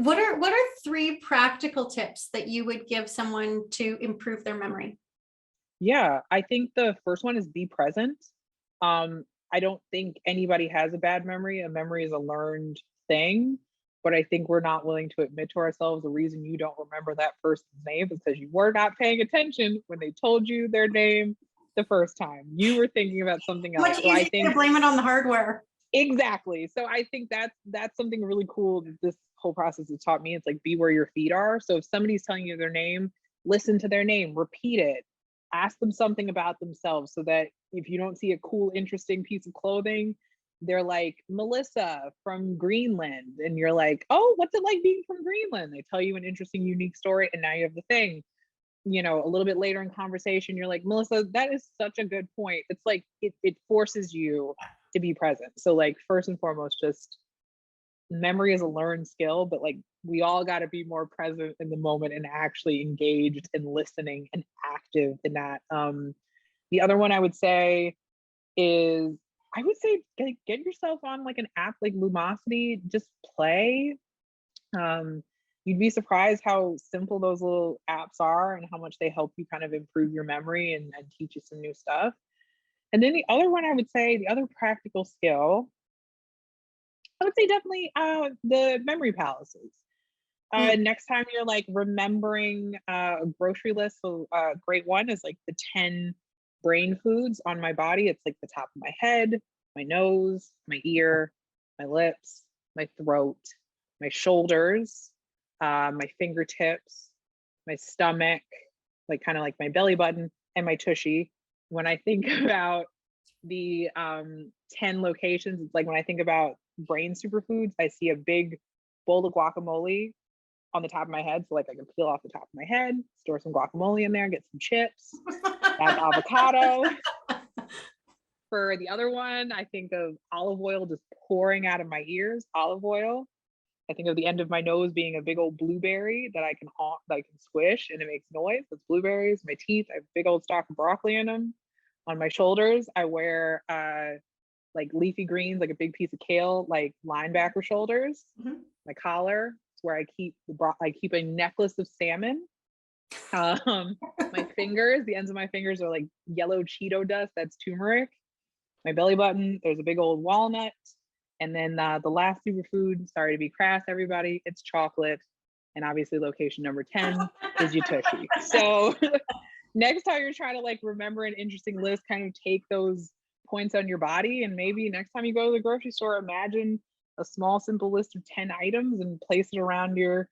What are three practical tips that you would give someone to improve their memory? Yeah, I think the first one is be present. I don't think anybody has a bad memory. A memory is a learned thing, but I think we're not willing to admit to ourselves the reason you don't remember that person's name is because you were not paying attention when they told you their name the first time. You were thinking about something else. Much So I easier to think blame it on the hardware. exactly. So I think that's something really cool that this whole process has taught me. It's like be where your feet are. So if somebody's telling you their name, listen to their name, repeat it, ask them something about themselves so that if you don't see a cool, interesting piece of clothing, they're like Melissa from Greenland. And you're like, oh, what's it like being from Greenland? They tell you an interesting, unique story, and now you have the thing. A little bit later in conversation, you're like, Melissa, that is such a good point. It's like it forces you to be present. So like first and foremost, just memory is a learned skill, but like we all got to be more present in the moment and actually engaged and listening and active in that. The other one I would say is I would say get yourself on like an app like Lumosity, just play. You'd be surprised how simple those little apps are and how much they help you kind of improve your memory and teach you some new stuff. And then the other one I would say, the other practical skill, I would say definitely the memory palaces. Mm. Next time you're like remembering a grocery list, so great one is like the 10 brain foods on my body. It's like the top of my head, my nose, my ear, my lips, my throat, my shoulders, my fingertips, my stomach, like kind of like my belly button, and my tushy. When I think about the 10 locations, it's like when I think about brain superfoods, I see a big bowl of guacamole on the top of my head. So like I can peel off the top of my head, store some guacamole in there, get some chips. That's avocado. For the other one, I think of olive oil just pouring out of my ears, olive oil. I think of the end of my nose being a big old blueberry that I can squish and it makes noise. That's blueberries. My teeth, I have a big old stalk of broccoli in them. On my shoulders, I wear like leafy greens, like a big piece of kale, like linebacker shoulders. Mhm. My collar is where I keep a necklace of salmon. My fingers, the ends of my fingers are like yellow Cheeto dust. That's turmeric. My belly button, there's a big old walnut. And then the last superfood, sorry to be crass, everybody, it's chocolate. And obviously, location number 10 is your tushy. So next time you're trying to like remember an interesting list, kind of take those points on your body. And maybe next time you go to the grocery store, imagine a small, simple list of 10 items and place it around your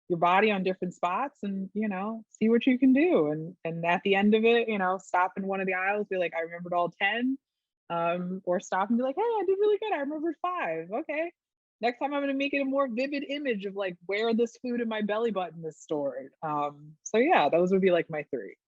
body on different spots and see what you can do and at the end of it stop in one of the aisles, be like, I remembered all 10, or stop and be like, hey, I did really good, I remembered 5. Okay, next time I'm going to make it a more vivid image of like where this food in my belly button is stored. So yeah, those would be like my 3.